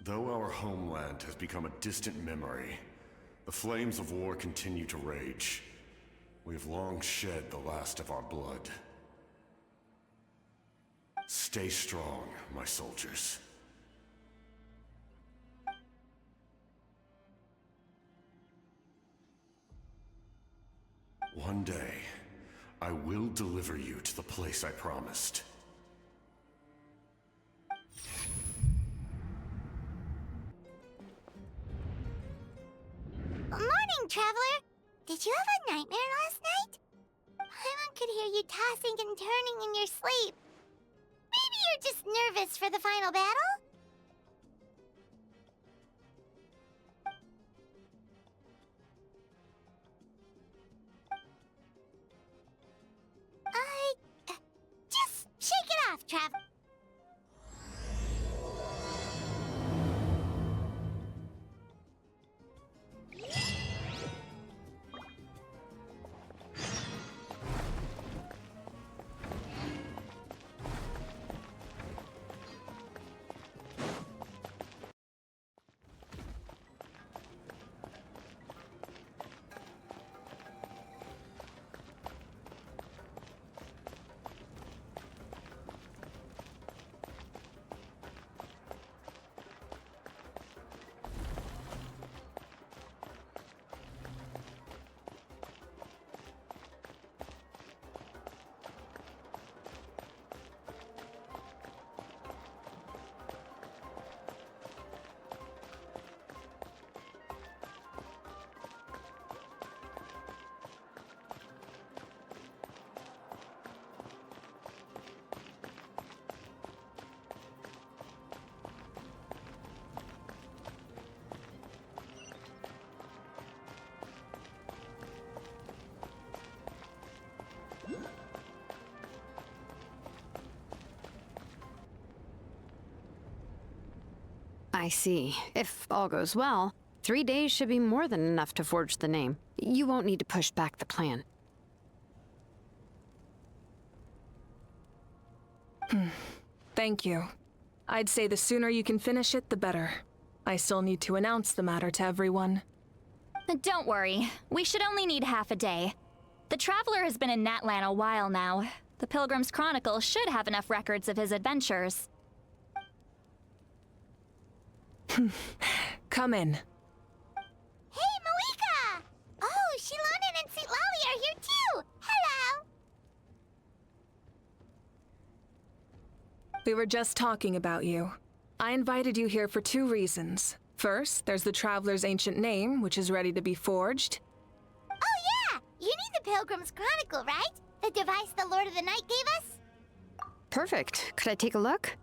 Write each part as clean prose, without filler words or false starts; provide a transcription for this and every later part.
Though our homeland has become a distant memory, the flames of war continue to rage. We have long shed the last of our blood. Stay strong, my soldiers. One day, I will deliver you to the place I promised. Morning, Traveler! Did you have a nightmare last night? Paimon could hear you tossing and turning in your sleep. Maybe you're just nervous for the final battle? Just shake it off, Traveler. I see. If all goes well, 3 days should be more than enough to forge the name. You won't need to push back the plan. Thank you. I'd say the sooner you can finish it, the better. I still need to announce the matter to everyone. Don't worry. We should only need half a day. The Traveler has been in Natlan a while now. The Pilgrim's Chronicle should have enough records of his adventures. Come in. Hey, Malika! Oh, Shilonen and St. Lolly are here too! Hello! We were just talking about you. I invited you here for 2 reasons. First, there's the Traveler's ancient name, which is ready to be forged. Oh yeah! You need the Pilgrim's Chronicle, right? The device the Lord of the Night gave us? Perfect. Could I take a look?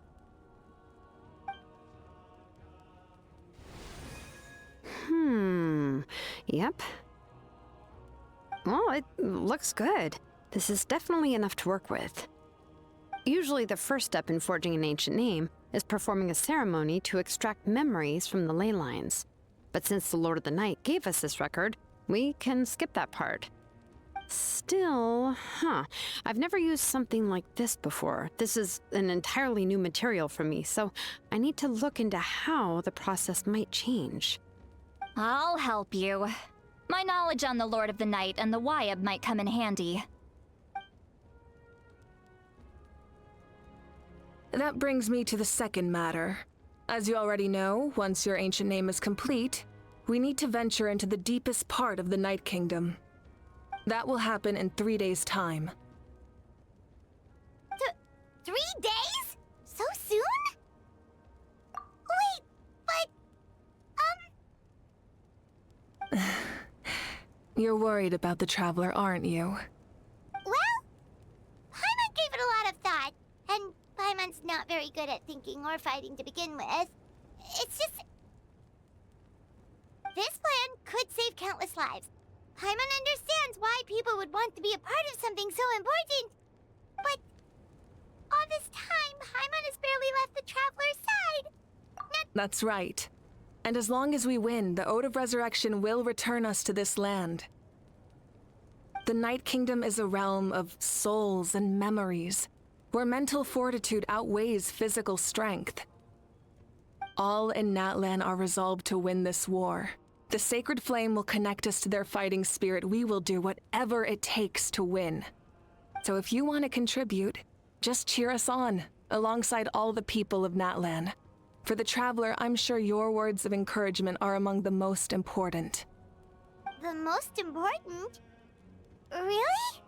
Yep. Well, it looks good. This is definitely enough to work with. Usually the first step in forging an ancient name is performing a ceremony to extract memories from the ley lines. But since the Lord of the Night gave us this record, we can skip that part. Still, I've never used something like this before. This is an entirely new material for me, so I need to look into how the process might change. I'll help you. My knowledge on the Lord of the Night and the Wyab might come in handy. That brings me to the second matter. As you already know, once your ancient name is complete, we need to venture into the deepest part of the Night Kingdom. That will happen in 3 days' time. 3 days? So soon? Wait, but... You're worried about the Traveler, aren't you? Well, Paimon gave it a lot of thought, and Paimon's not very good at thinking or fighting to begin with. It's just... This plan could save countless lives. Paimon understands why people would want to be a part of something so important. But all this time, Paimon has barely left the Traveler's side. That's right. And as long as we win, the Ode of Resurrection will return us to this land. The Night Kingdom is a realm of souls and memories, where mental fortitude outweighs physical strength. All in Natlan are resolved to win this war. The sacred flame will connect us to their fighting spirit. We will do whatever it takes to win. So if you want to contribute, just cheer us on, alongside all the people of Natlan. For the Traveler, I'm sure your words of encouragement are among the most important. The most important? Really?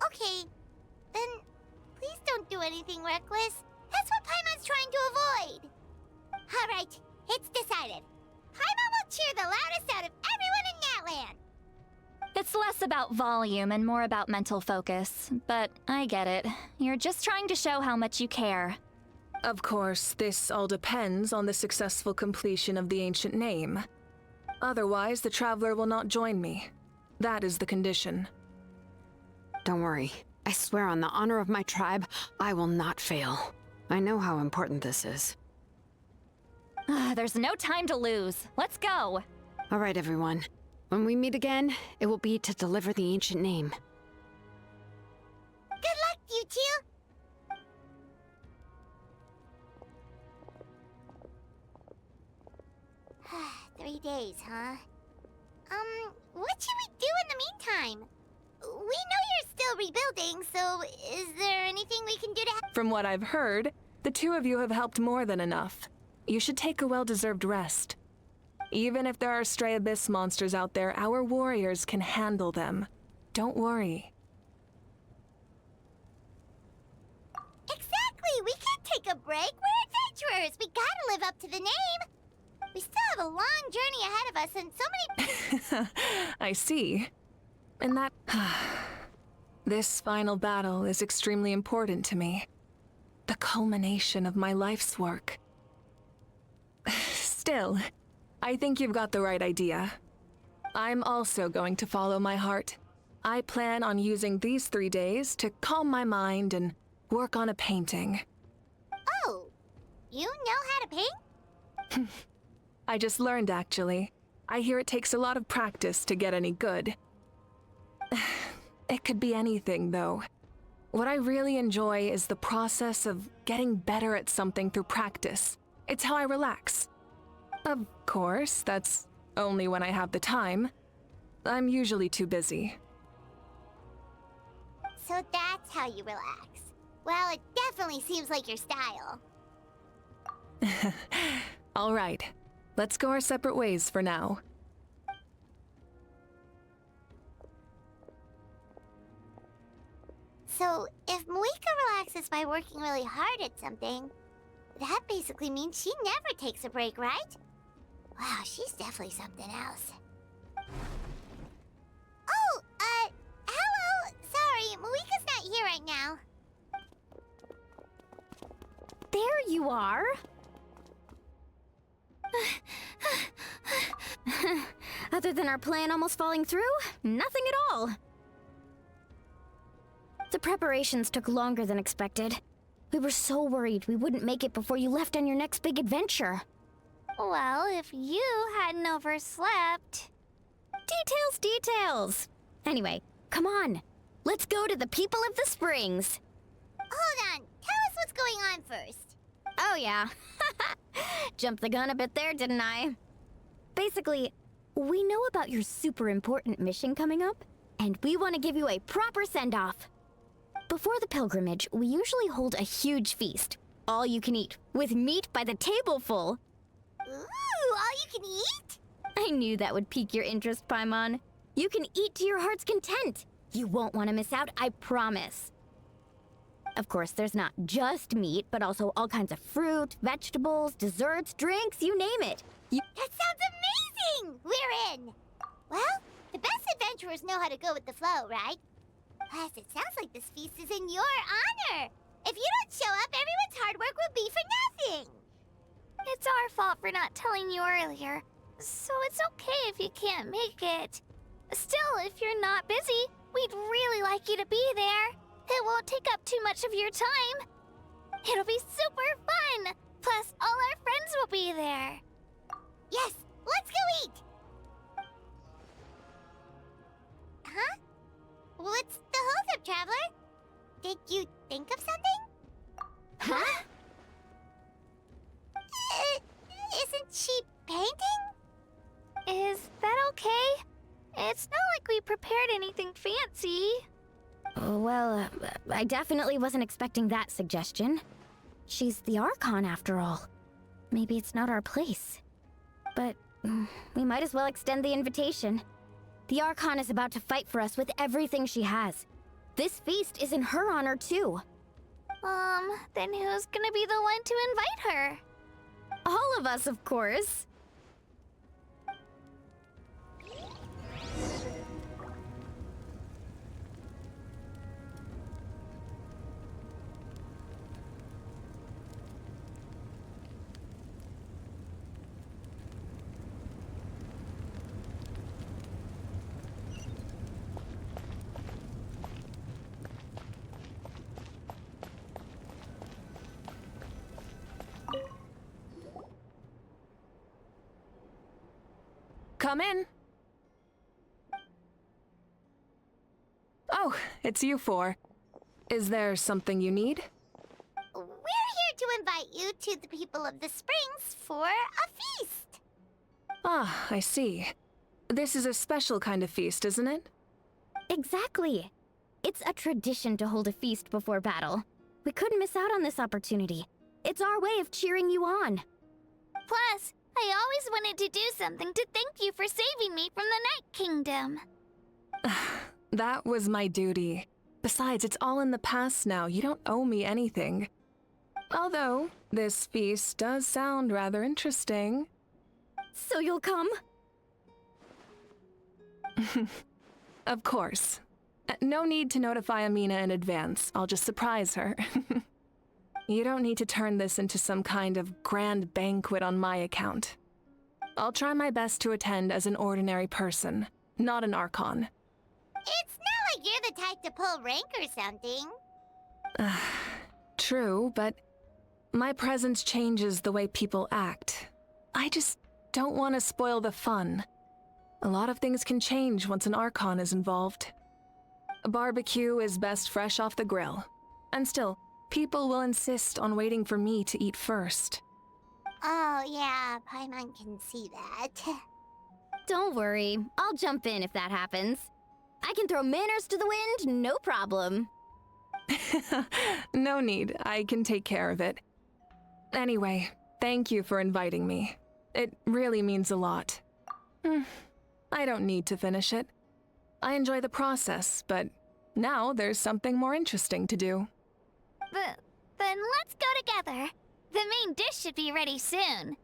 Okay, then please don't do anything reckless. That's what Paimon's trying to avoid. Alright, it's decided. Paimon will cheer the loudest out of everyone in Natlan. It's less about volume and more about mental focus, but I get it. You're just trying to show how much you care. Of course, this all depends on the successful completion of the ancient name. Otherwise, the Traveler will not join me. That is the condition. Don't worry. I swear on the honor of my tribe, I will not fail. I know how important this is. There's no time to lose. Let's go. All right, everyone. When we meet again, it will be to deliver the ancient name. Good luck, you two! 3 days, huh? What should we do in the meantime? We know you're still rebuilding, so is there anything we can do to help? From what I've heard, the two of you have helped more than enough. You should take a well-deserved rest. Even if there are stray abyss monsters out there, our warriors can handle them. Don't worry. Exactly! We can't take a break! We're adventurers! We gotta live up to the name! We still have a long journey ahead of us and so many... I see. And that... This final battle is extremely important to me. The culmination of my life's work. Still, I think you've got the right idea. I'm also going to follow my heart. I plan on using these 3 days to calm my mind and work on a painting. Oh, you know how to paint? I just learned, actually. I hear it takes a lot of practice to get any good. It could be anything, though. What I really enjoy is the process of getting better at something through practice. It's how I relax. Of course, that's only when I have the time. I'm usually too busy. So that's how you relax. Well, it definitely seems like your style. All right, let's go our separate ways for now. So, if Moika relaxes by working really hard at something, that basically means she never takes a break, right? Wow, she's definitely something else. Oh, hello! Sorry, Moika's not here right now. There you are. Other than our plan almost falling through, nothing at all. The preparations took longer than expected. We were so worried we wouldn't make it before you left on your next big adventure. Well, if you hadn't overslept... Details! Anyway, come on. Let's go to the people of the Springs. Hold on, tell us what's going on first. Oh yeah. Jumped the gun a bit there, didn't I? Basically, we know about your super important mission coming up, and we want to give you a proper send-off. Before the pilgrimage, we usually hold a huge feast, all you can eat, with meat by the tableful. Ooh, all you can eat? I knew that would pique your interest, Paimon. You can eat to your heart's content. You won't want to miss out, I promise. Of course, there's not just meat, but also all kinds of fruit, vegetables, desserts, drinks, you name it. That sounds amazing! We're in! Well, the best adventurers know how to go with the flow, right? Plus, it sounds like this feast is in your honor! If you don't show up, everyone's hard work will be for nothing! It's our fault for not telling you earlier, so it's okay if you can't make it. Still, if you're not busy, we'd really like you to be there. It won't take up too much of your time. It'll be super fun! Plus, all our friends will be there. Yes, let's go eat! Huh? What's the holdup, Traveler? Did you think she painting? Is that okay? It's not like we prepared anything fancy. Well, I definitely wasn't expecting that suggestion. She's the Archon, after all. Maybe it's not our place. But we might as well extend the invitation. The Archon is about to fight for us with everything she has. This feast is in her honor, too. Then who's gonna be the one to invite her? All of us, of course. Come in. Oh, it's you four. Is there something you need? We're here to invite you to the people of the Springs for a feast. Ah, I see. This is a special kind of feast, isn't it? Exactly. It's a tradition to hold a feast before battle. We couldn't miss out on this opportunity. It's our way of cheering you on. Plus, I always wanted to do something to thank you for saving me from the Night Kingdom. That was my duty. Besides, it's all in the past now. You don't owe me anything. Although, this feast does sound rather interesting. So you'll come? Of course. No need to notify Amina in advance. I'll just surprise her. You don't need to turn this into some kind of grand banquet on my account. I'll try my best to attend as an ordinary person, not an Archon. It's not like you're the type to pull rank or something. True, but my presence changes the way people act. I just don't want to spoil the fun. A lot of things can change once an Archon is involved. A barbecue is best fresh off the grill. And still, people will insist on waiting for me to eat first. Oh yeah, Paimon can see that. Don't worry. I'll jump in if that happens. I can throw manners to the wind, no problem. No need. I can take care of it. Anyway, thank you for inviting me. It really means a lot. I don't need to finish it. I enjoy the process, but now there's something more interesting to do. Then let's go together. The main dish should be ready soon.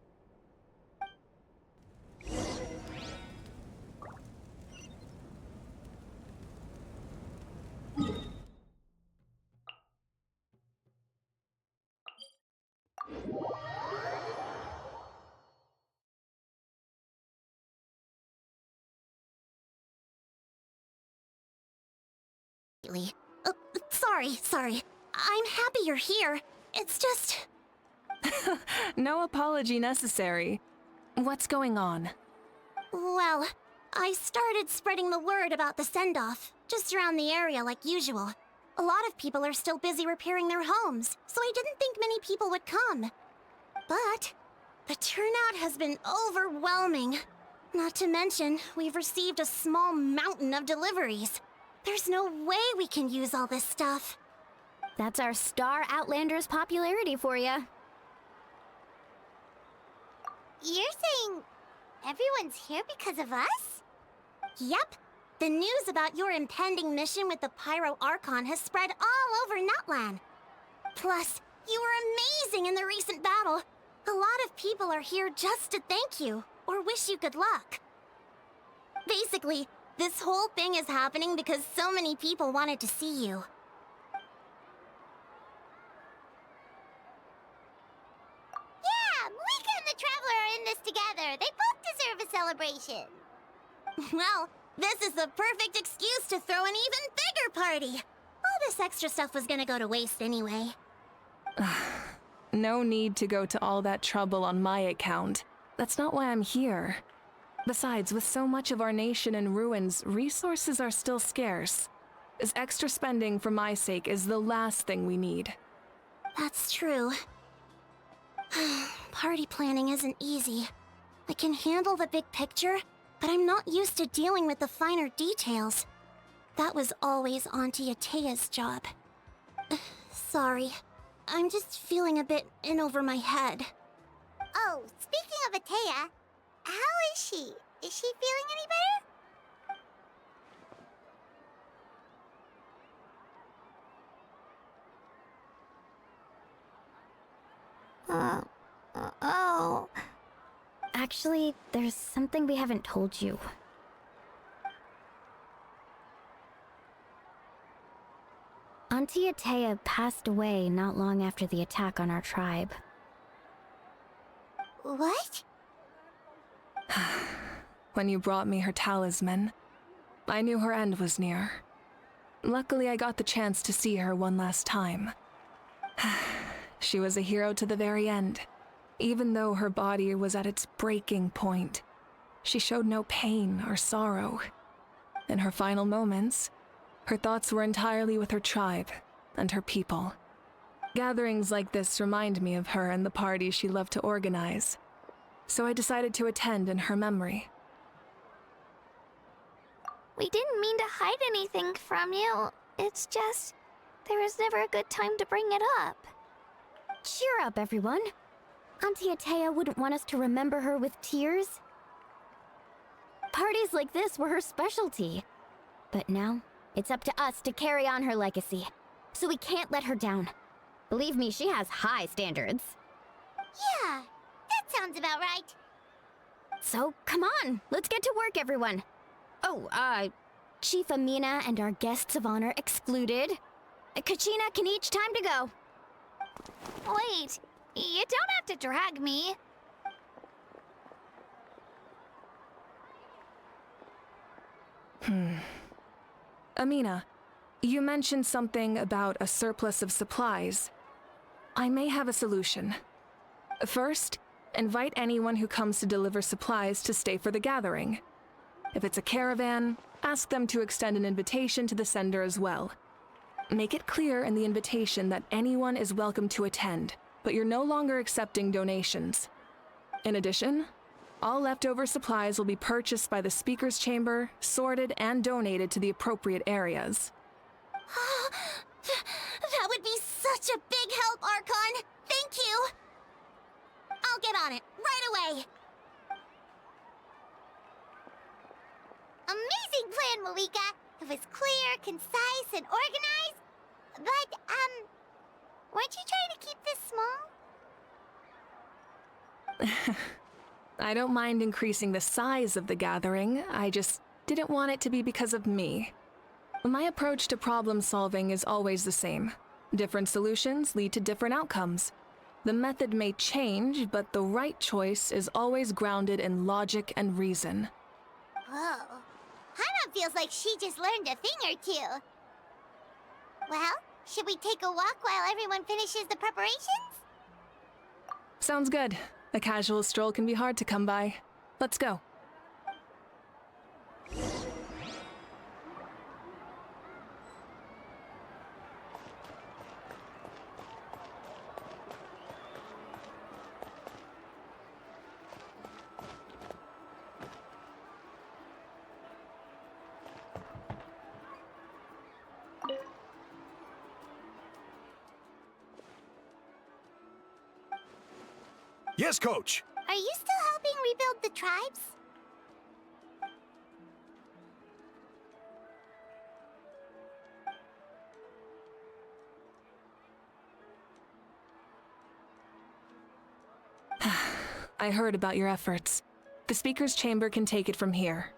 Sorry. I'm happy you're here. It's just... No apology necessary. What's going on? Well, I started spreading the word about the send-off, just around the area like usual. A lot of people are still busy repairing their homes, so I didn't think many people would come. But the turnout has been overwhelming. Not to mention, we've received a small mountain of deliveries. There's no way we can use all this stuff. That's our Star Outlander's popularity for you. You're saying everyone's here because of us? Yep. The news about your impending mission with the Pyro Archon has spread all over Nutland. Plus, you were amazing in the recent battle. A lot of people are here just to thank you, or wish you good luck. Basically, this whole thing is happening because so many people wanted to see you. Yeah, Malika and the Traveler are in this together. They both deserve a celebration. Well, this is the perfect excuse to throw an even bigger party. All this extra stuff was gonna go to waste anyway. No need to go to all that trouble on my account. That's not why I'm here. Besides, with so much of our nation in ruins, resources are still scarce. This extra spending for my sake is the last thing we need. That's true. Party planning isn't easy. I can handle the big picture, but I'm not used to dealing with the finer details. That was always Auntie Atea's job. Sorry. I'm just feeling a bit in over my head. Oh, speaking of Atea, how is she? Is she feeling any better? Oh. Actually, there's something we haven't told you. Auntie Atea passed away not long after the attack on our tribe. What? When you brought me her talisman, I knew her end was near. Luckily, I got the chance to see her one last time. She was a hero to the very end. Even though her body was at its breaking point, she showed no pain or sorrow. In her final moments, her thoughts were entirely with her tribe and her people. Gatherings like this remind me of her and the parties she loved to organize, so I decided to attend in her memory. We didn't mean to hide anything from you. It's just, there was never a good time to bring it up. Cheer up, everyone. Auntie Atea wouldn't want us to remember her with tears. Parties like this were her specialty. But now, it's up to us to carry on her legacy. So we can't let her down. Believe me, she has high standards. Yeah, that sounds about right. So, come on, let's get to work, everyone. Oh, Chief Amina and our guests of honor excluded. Kachina can each time to go. Wait, you don't have to drag me. Amina, you mentioned something about a surplus of supplies. I may have a solution. First, invite anyone who comes to deliver supplies to stay for the gathering. If it's a caravan, ask them to extend an invitation to the sender as well. Make it clear in the invitation that anyone is welcome to attend, but you're no longer accepting donations. In addition, all leftover supplies will be purchased by the Speaker's Chamber, sorted, and donated to the appropriate areas. That would be such a big help, Archon! Thank you! I'll get on it, right away! Amazing plan, Malika. It was clear, concise, and organized. But, weren't you trying to keep this small? I don't mind increasing the size of the gathering, I just didn't want it to be because of me. My approach to problem solving is always the same. Different solutions lead to different outcomes. The method may change, but the right choice is always grounded in logic and reason. Whoa. Hana feels like she just learned a thing or two. Well, should we take a walk while everyone finishes the preparations? Sounds good. A casual stroll can be hard to come by. Let's go. Yes, Coach. Are you still helping rebuild the tribes? I heard about your efforts. The Speaker's Chamber can take it from here.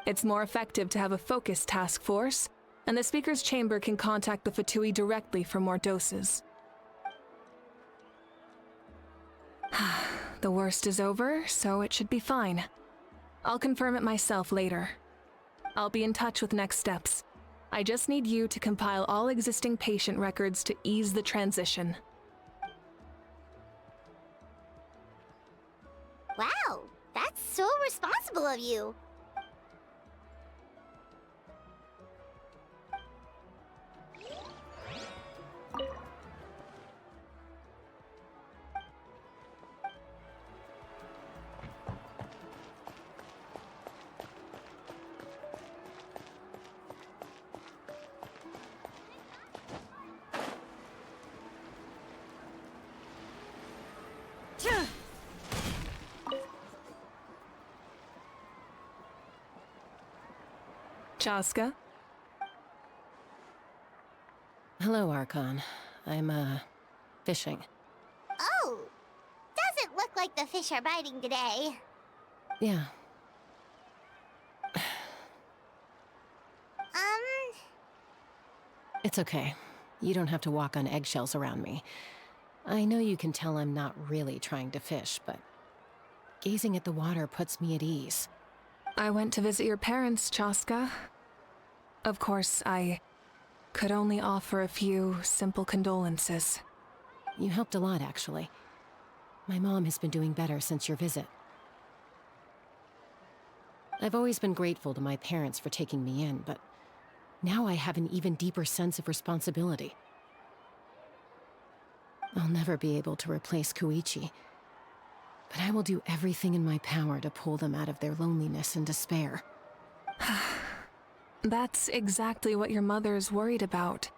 It's more effective to have a focused task force, and the Speaker's Chamber can contact the Fatui directly for more doses. The worst is over, so it should be fine. I'll confirm it myself later. I'll be in touch with next steps. I just need you to compile all existing patient records to ease the transition. Wow, that's so responsible of you. Chaska? Hello, Archon. I'm, fishing. Oh, doesn't look like the fish are biting today. Yeah. It's okay. You don't have to walk on eggshells around me. I know you can tell I'm not really trying to fish, but gazing at the water puts me at ease. I went to visit your parents, Chaska. Of course, I could only offer a few simple condolences. You helped a lot, actually. My mom has been doing better since your visit. I've always been grateful to my parents for taking me in, but now I have an even deeper sense of responsibility. I'll never be able to replace Koichi, but I will do everything in my power to pull them out of their loneliness and despair. That's exactly what your mother is worried about.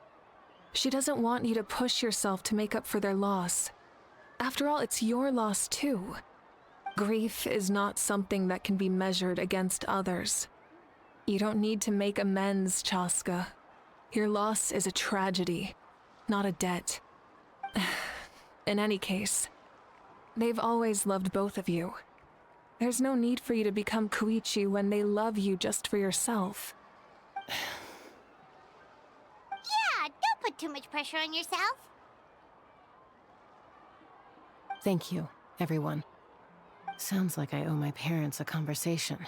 She doesn't want you to push yourself to make up for their loss. After all, it's your loss too. Grief is not something that can be measured against others. You don't need to make amends, Chaska. Your loss is a tragedy, not a debt. In any case, they've always loved both of you. There's no need for you to become Koichi when they love you just for yourself. Yeah, don't put too much pressure on yourself. Thank you, everyone. Sounds like I owe my parents a conversation.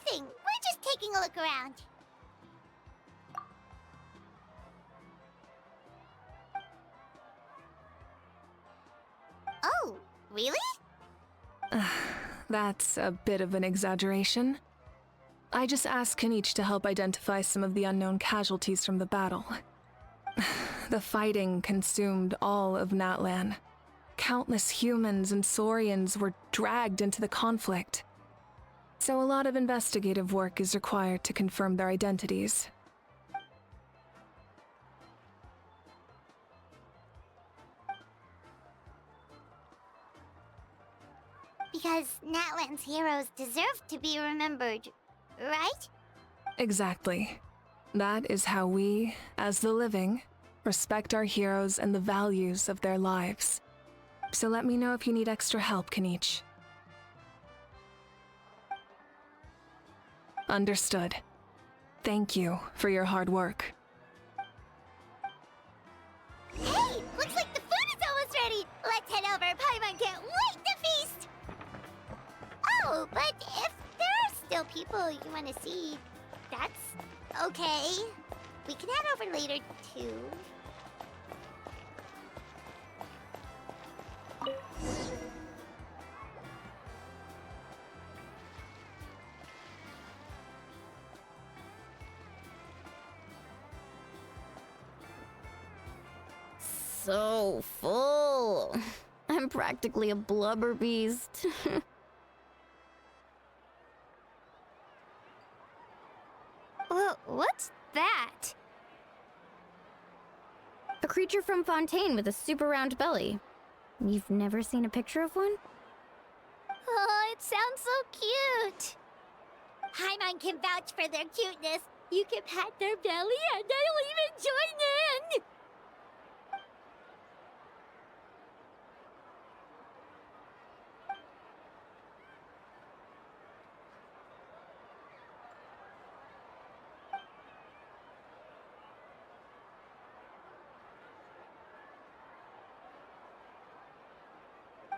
Nothing. We're just taking a look around. Oh, really? That's a bit of an exaggeration. I just asked Kenichi to help identify some of the unknown casualties from the battle. The fighting consumed all of Natlan. Countless humans and Saurians were dragged into the conflict. So a lot of investigative work is required to confirm their identities. Because Natlan's heroes deserve to be remembered, right? Exactly. That is how we, as the living, respect our heroes and the values of their lives. So let me know if you need extra help, Kenichi. Understood. Thank you for your hard work. Hey, looks like the food is almost ready. Let's head over. Paimon can't wait to feast. Oh, but if there are still people you want to see, that's okay. We can head over later, too. So full. I'm practically a blubber beast. What's that? A creature from Fontaine with a super round belly. You've never seen a picture of one? Oh, it sounds so cute. Paimon can vouch for their cuteness. You can pat their belly and I'll even join in.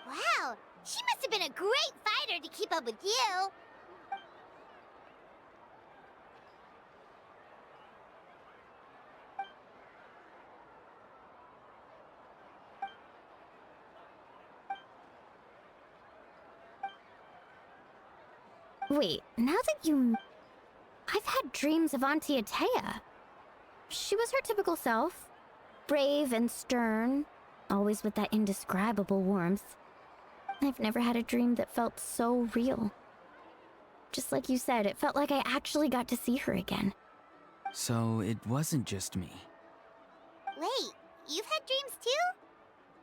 Wow, she must have been a great fighter to keep up with you. Wait, now that you... I've had dreams of Auntie Atea. She was her typical self. Brave and stern, always with that indescribable warmth. I've never had a dream that felt so real. Just like you said, it felt like I actually got to see her again. So it wasn't just me. Wait, you've had dreams too?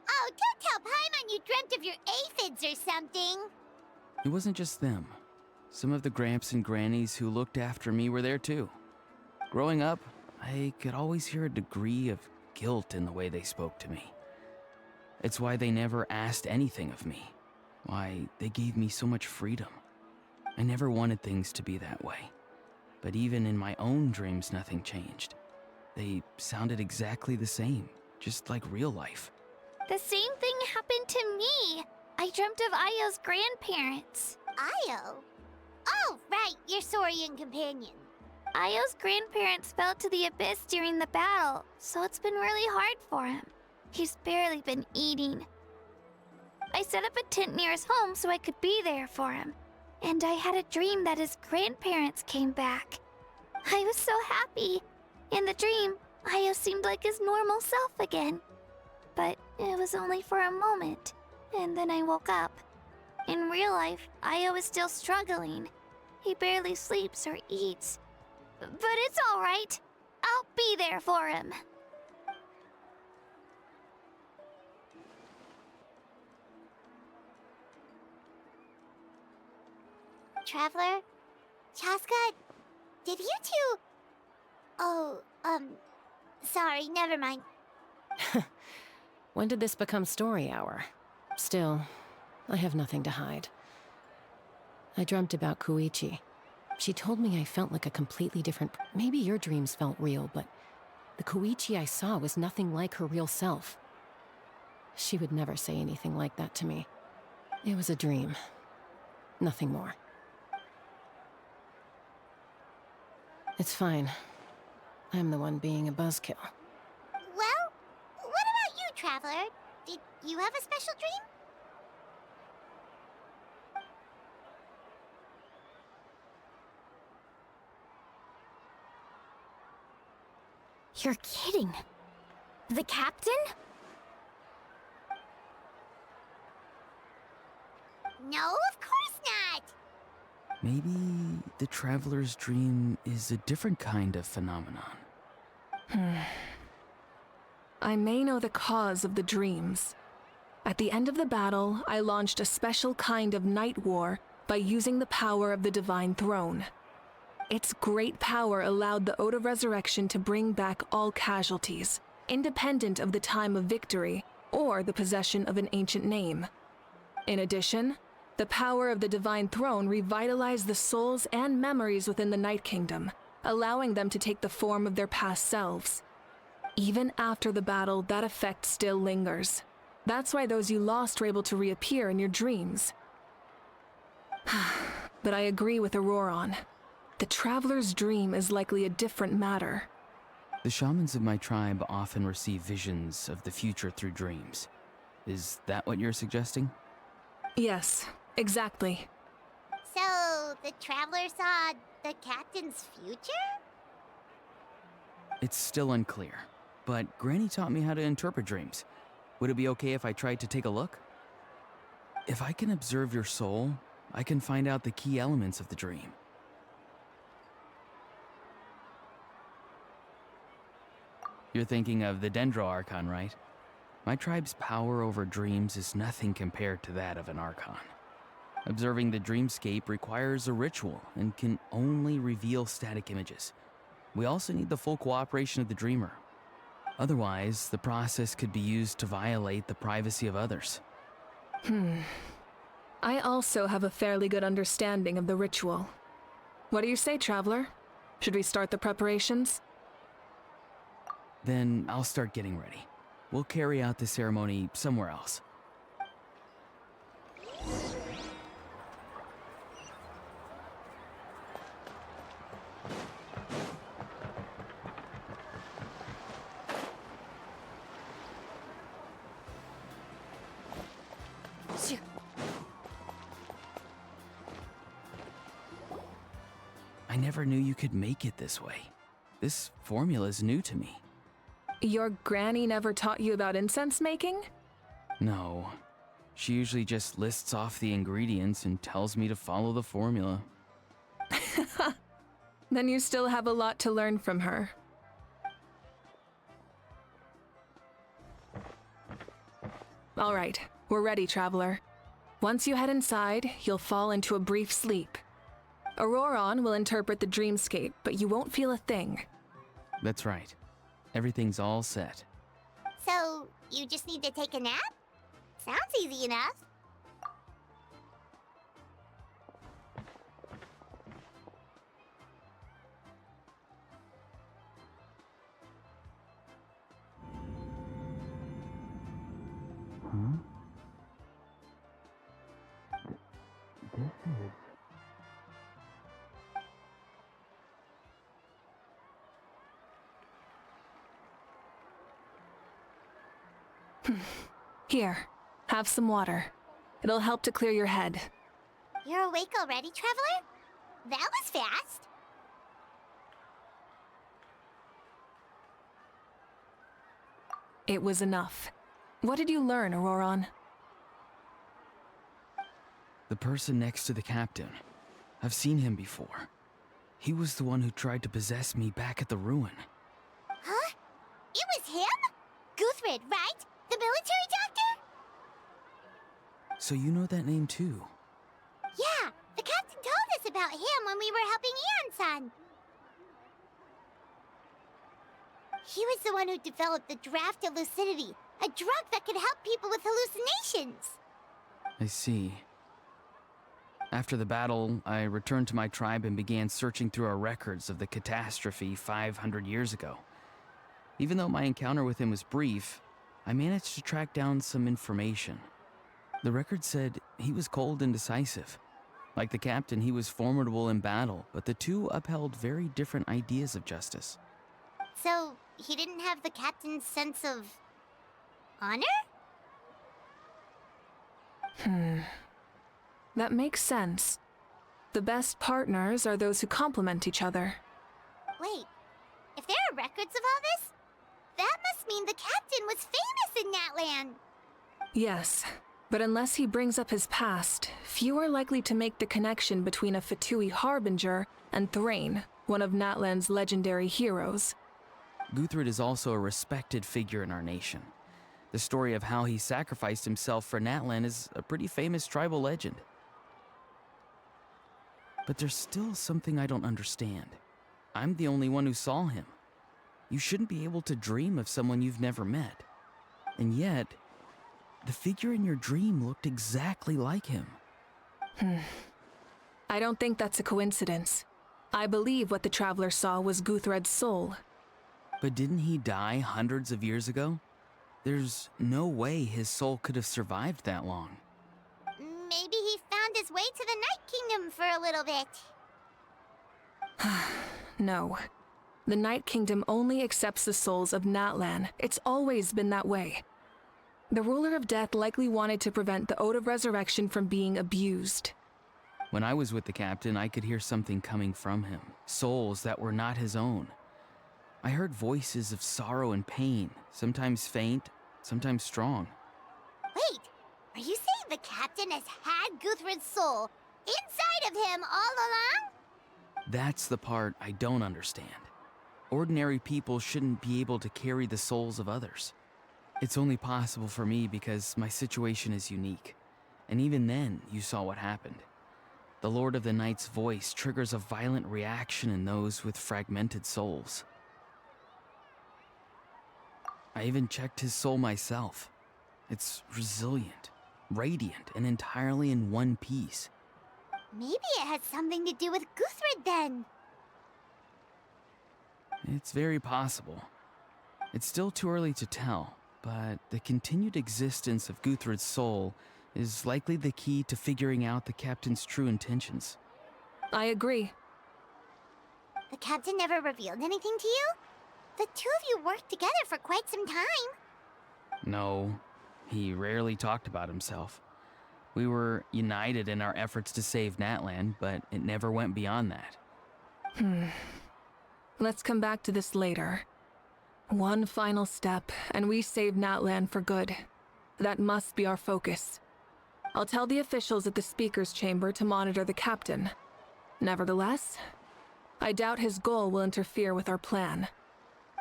Oh, don't tell Paimon you dreamt of your aphids or something. It wasn't just them. Some of the Gramps and Grannies who looked after me were there too. Growing up, I could always hear a degree of guilt in the way they spoke to me. It's why they never asked anything of me. Why they gave me so much freedom. I never wanted things to be that way. But even in my own dreams, nothing changed. They sounded exactly the same, just like real life. The same thing happened to me. I dreamt of Io's grandparents. Io? Oh, right, your Saurian companion. Io's grandparents fell to the abyss during the battle, so it's been really hard for him. He's barely been eating. I set up a tent near his home so I could be there for him. And I had a dream that his grandparents came back. I was so happy. In the dream, Io seemed like his normal self again. But it was only for a moment, and then I woke up. In real life, Io is still struggling. He barely sleeps or eats. But it's all right. I'll be there for him. Traveler? Chaska? Did you two... Oh, sorry, never mind. When did this become story hour? Still, I have nothing to hide. I dreamt about Koichi. She told me I felt like a completely different... Maybe your dreams felt real, but the Koichi I saw was nothing like her real self. She would never say anything like that to me. It was a dream. Nothing more. It's fine. I'm the one being a buzzkill. Well, what about you, Traveler? Did you have a special dream? You're kidding. The captain? No, of course not. Maybe the Traveler's dream is a different kind of phenomenon. I may know the cause of the dreams. At the end of the battle, I launched a special kind of night war by using the power of the Divine Throne. Its great power allowed the Ode of Resurrection to bring back all casualties, independent of the time of victory or the possession of an ancient name. In addition, the power of the Divine Throne revitalized the souls and memories within the Night Kingdom, allowing them to take the form of their past selves. Even after the battle, that effect still lingers. That's why those you lost were able to reappear in your dreams. But I agree with Auroron. The Traveler's dream is likely a different matter. The shamans of my tribe often receive visions of the future through dreams. Is that what you're suggesting? Yes, exactly. So, the Traveler saw the captain's future? It's still unclear, but Granny taught me how to interpret dreams. Would it be okay if I tried to take a look? If I can observe your soul, I can find out the key elements of the dream. You're thinking of the Dendro Archon, right? My tribe's power over dreams is nothing compared to that of an Archon. Observing the dreamscape requires a ritual and can only reveal static images. We also need the full cooperation of the dreamer. Otherwise, the process could be used to violate the privacy of others. I also have a fairly good understanding of the ritual. What do you say, Traveler? Should we start the preparations? Then I'll start getting ready. We'll carry out the ceremony somewhere else. I never knew you could make it this way. This formula is new to me. Your granny never taught you about incense making? No. She usually just lists off the ingredients and tells me to follow the formula. Then you still have a lot to learn from her. All right, we're ready, Traveler. Once you head inside, you'll fall into a brief sleep. Auroron will interpret the dreamscape, but you won't feel a thing. That's right. Everything's all set. So, you just need to take a nap? Sounds easy enough. Huh? This is... Here, have some water. It'll help to clear your head. You're awake already, Traveler? That was fast. It was enough. What did you learn, Auroron? The person next to the captain. I've seen him before. He was the one who tried to possess me back at the ruin. Huh? It was him? Guthred, right? The military doctor? So you know that name too? Yeah, the captain told us about him when we were helping Ian-san. He was the one who developed the Draft of Lucidity, a drug that could help people with hallucinations. I see. After the battle, I returned to my tribe and began searching through our records of the catastrophe 500 years ago. Even though my encounter with him was brief, I managed to track down some information. The record said he was cold and decisive. Like the captain, he was formidable in battle, but the two upheld very different ideas of justice. So, he didn't have the captain's sense of... honor? That makes sense. The best partners are those who complement each other. Wait, if there are records of all this, that must mean the captain was famous in Natlan. Yes, but unless he brings up his past, few are likely to make the connection between a Fatui harbinger and Thrain, one of Natlan's legendary heroes. Guthred is also a respected figure in our nation. The story of how he sacrificed himself for Natlan is a pretty famous tribal legend. But there's still something I don't understand. I'm the only one who saw him. You shouldn't be able to dream of someone you've never met. And yet, the figure in your dream looked exactly like him. I don't think that's a coincidence. I believe what the Traveler saw was Guthred's soul. But didn't he die hundreds of years ago? There's no way his soul could have survived that long. Maybe he found his way to the Night Kingdom for a little bit. No. The Night Kingdom only accepts the souls of Natlan. It's always been that way. The Ruler of Death likely wanted to prevent the Ode of Resurrection from being abused. When I was with the captain, I could hear something coming from him. Souls that were not his own. I heard voices of sorrow and pain, sometimes faint, sometimes strong. Wait, are you saying the captain has had Guthred's soul inside of him all along? That's the part I don't understand. Ordinary people shouldn't be able to carry the souls of others. It's only possible for me because my situation is unique. And even then, you saw what happened. The Lord of the Night's voice triggers a violent reaction in those with fragmented souls. I even checked his soul myself. It's resilient, radiant, and entirely in one piece. Maybe it had something to do with Guthred then. It's very possible. It's still too early to tell, but the continued existence of Guthred's soul is likely the key to figuring out the captain's true intentions. I agree. The captain never revealed anything to you? The two of you worked together for quite some time. No, he rarely talked about himself. We were united in our efforts to save Natlan, but it never went beyond that. Let's come back to this later. One final step, and we save Natlan for good. That must be our focus. I'll tell the officials at the speaker's chamber to monitor the captain. Nevertheless, I doubt his goal will interfere with our plan.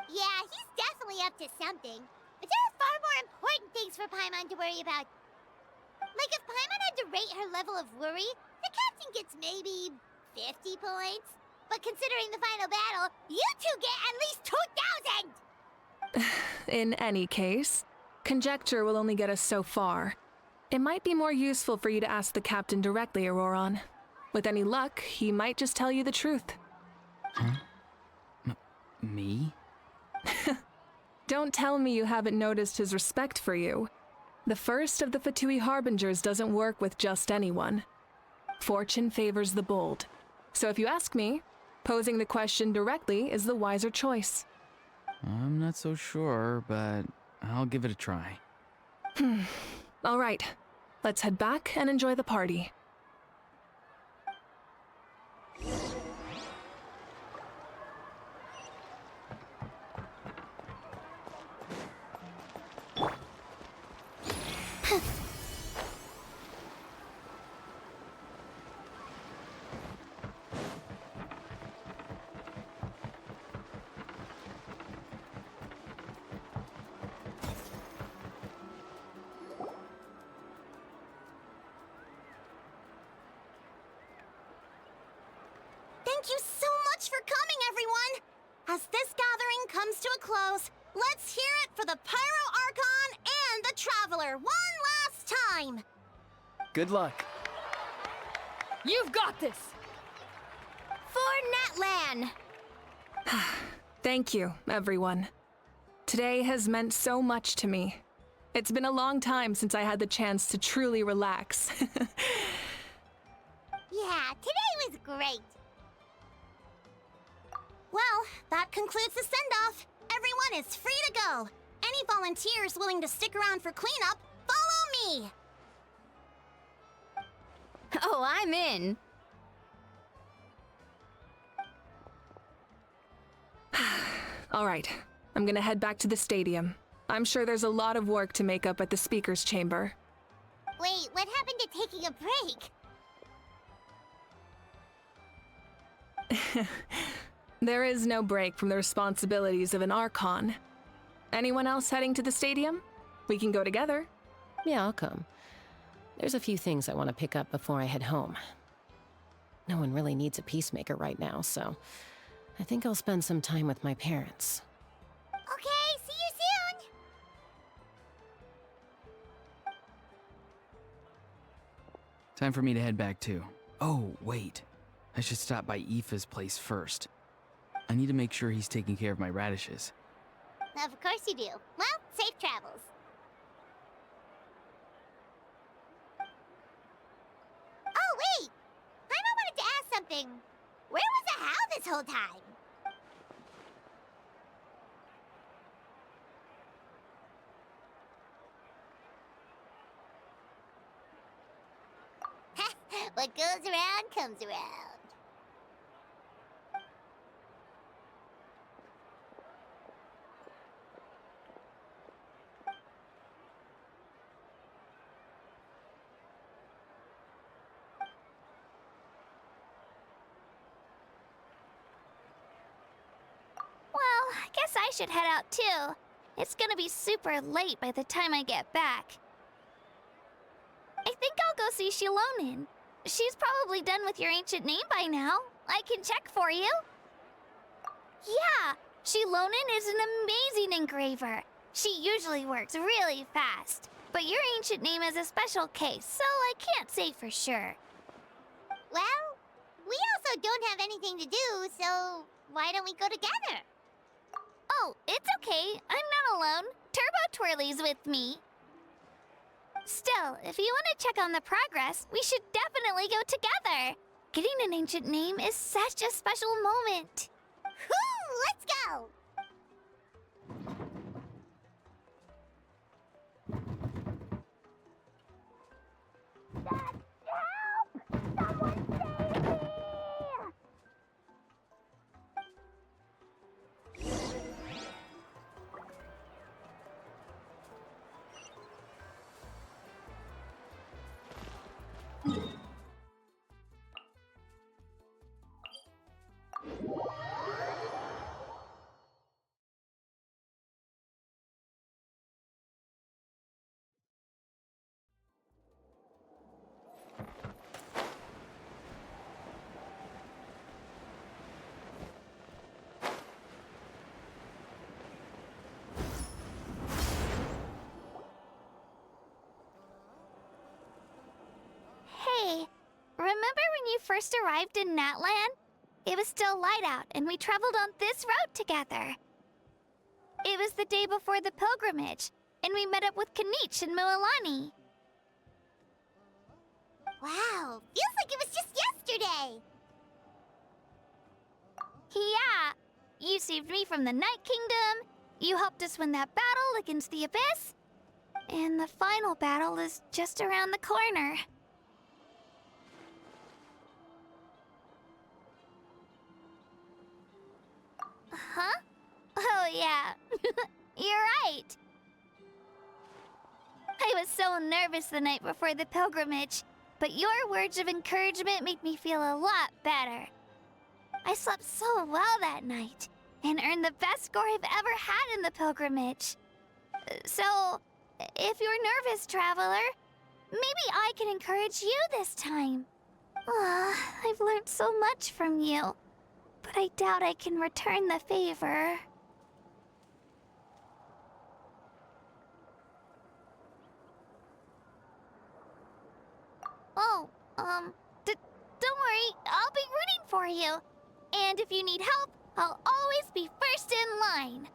Yeah, he's definitely up to something. But there are far more important things for Paimon to worry about. Like if Paimon had to rate her level of worry, the captain gets maybe 50 points. But considering the final battle, you two get at least 2,000! In any case, conjecture will only get us so far. It might be more useful for you to ask the captain directly, Auroron. With any luck, he might just tell you the truth. Huh? Me? Don't tell me you haven't noticed his respect for you. The first of the Fatui Harbingers doesn't work with just anyone. Fortune favors the bold. So if you ask me, posing the question directly is the wiser choice. I'm not so sure, but I'll give it a try. All right, let's head back and enjoy the party. Thank you so much for coming, everyone! As this gathering comes to a close, let's hear it for the Pyro Archon and the Traveler one last time! Good luck. You've got this! For Natlan! Thank you, everyone. Today has meant so much to me. It's been a long time since I had the chance to truly relax. Yeah, today was great. Well, that concludes the send-off. Everyone is free to go. Any volunteers willing to stick around for cleanup, follow me! Oh, I'm in! All right, I'm gonna head back to the stadium. I'm sure there's a lot of work to make up at the speaker's chamber. Wait, what happened to taking a break? There is no break from the responsibilities of an Archon. Anyone else heading to the stadium? We can go together. Yeah, I'll come. There's a few things I want to pick up before I head home. No one really needs a peacemaker right now, so I think I'll spend some time with my parents. Okay, see you soon! Time for me to head back too. Oh, wait. I should stop by Aoife's place first. I need to make sure he's taking care of my radishes. Of course you do. Well, safe travels. Oh, wait! Paimon wanted to ask something. Where was the How this whole time? What goes around comes around. Well, I guess I should head out too. It's gonna be super late by the time I get back. I think I'll go see Shilonin. She's probably done with your ancient name by now. I can check for you. Yeah, Shilonin is an amazing engraver. She usually works really fast. But your ancient name is a special case, so I can't say for sure. Well, we also don't have anything to do, so why don't we go together? Oh, it's okay. I'm not alone. Turbo Twirly's with me. Still, if you want to check on the progress, we should definitely go together. Getting an ancient name is such a special moment. Whoo! Let's go! Help! Someone save me! first arrived in Natlan, it was still light out, and we traveled on this road together. It was the day before the pilgrimage, and we met up with Kanich and Mualani. Wow, feels like it was just yesterday. Yeah, you saved me from the Night Kingdom, you helped us win that battle against the Abyss, and the final battle is just around the corner. Huh? Oh yeah, you're right. I was so nervous the night before the pilgrimage, but your words of encouragement made me feel a lot better. I slept so well that night, and earned the best score I've ever had in the pilgrimage. So, if you're nervous, traveler, maybe I can encourage you this time. I've learned so much from you, but I doubt I can return the favor. Oh, don't worry, I'll be rooting for you. And if you need help, I'll always be first in line.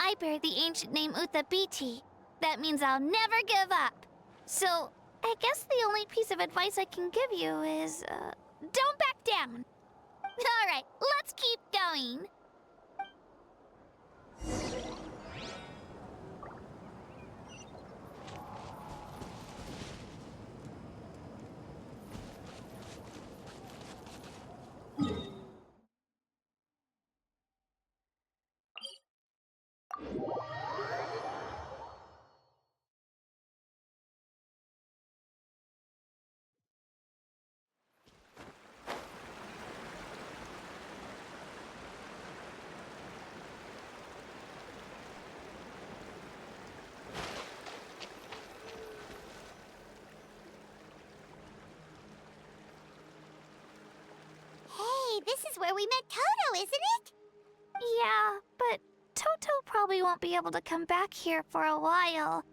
I bear the ancient name Uthabiti. That means I'll never give up. So, I guess the only piece of advice I can give you is, don't back down. Alright, let's keep going. Hey, this is where we met Toto, isn't it? Yeah, but Toto probably won't be able to come back here for a while.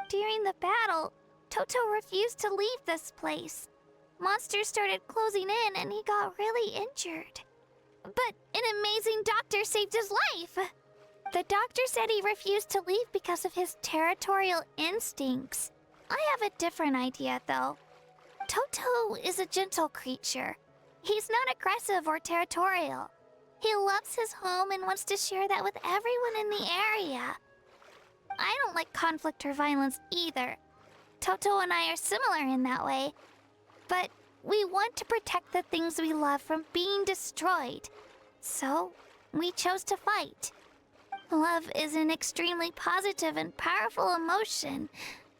During the battle, Toto refused to leave this place. Monsters started closing in and he got really injured. But an amazing doctor saved his life. The doctor said he refused to leave because of his territorial instincts. I have a different idea, though. Toto is a gentle creature. He's not aggressive or territorial. He loves his home and wants to share that with everyone in the area. I don't like conflict or violence either. Toto and I are similar in that way. But we want to protect the things we love from being destroyed. So, we chose to fight. Love is an extremely positive and powerful emotion,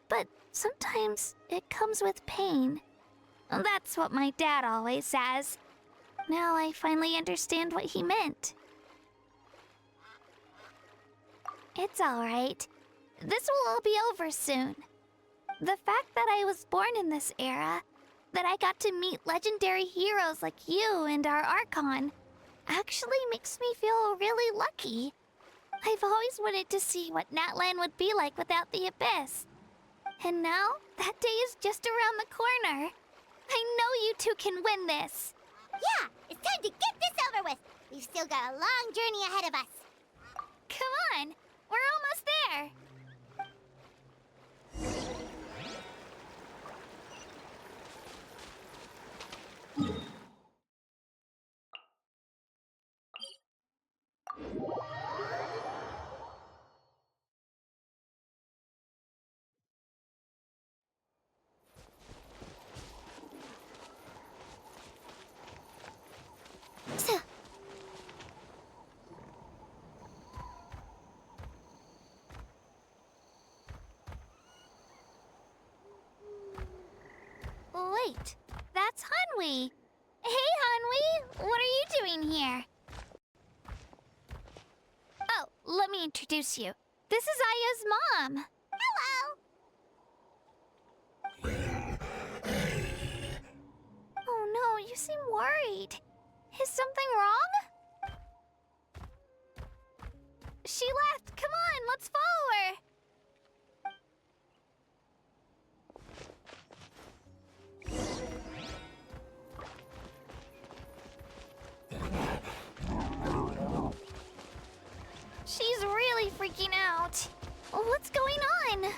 but sometimes it comes with pain. That's what my dad always says. Now I finally understand what he meant. It's alright. This will all be over soon. The fact that I was born in this era, that I got to meet legendary heroes like you and our Archon, actually makes me feel really lucky. I've always wanted to see what Natlan would be like without the Abyss. And now, that day is just around the corner. I know you two can win this. Yeah, it's time to get this over with. We've still got a long journey ahead of us. Come on, we're almost there. Wait, that's Hanwi. Hey, Hanwi, what are you doing here? Oh, let me introduce you. This is Aya's mom. Hello. Oh no, you seem worried. Is something wrong? She left. Come on, let's follow her. She's really freaking out. What's going on?